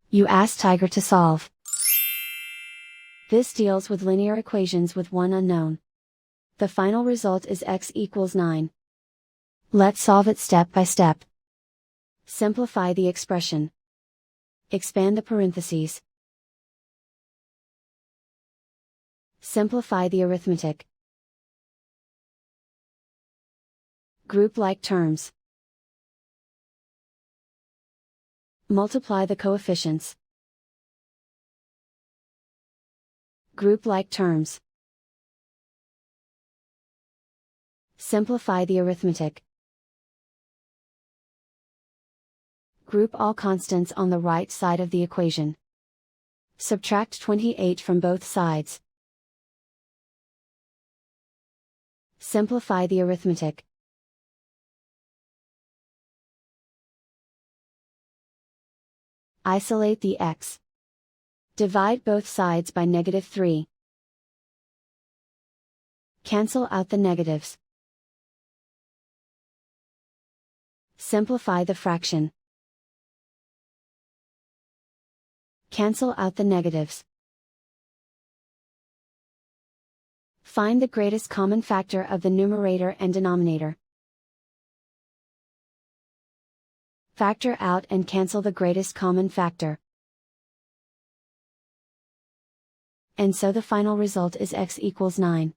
You ask Tiger to solve. This deals with linear equations with one unknown. The final result is x equals 9. Let's solve it step by step. Simplify the expression. Expand the parentheses. Simplify the arithmetic. Group like terms. Multiply the coefficients. Group like terms. Simplify the arithmetic. Group all constants on the right side of the equation. Subtract 28 from both sides. Simplify the arithmetic. Isolate the x. Divide both sides by -3. Cancel out the negatives. Simplify the fraction. Cancel out the negatives. Find the greatest common factor of the numerator and denominator. Factor out and cancel the greatest common factor. And so the final result is x equals 9.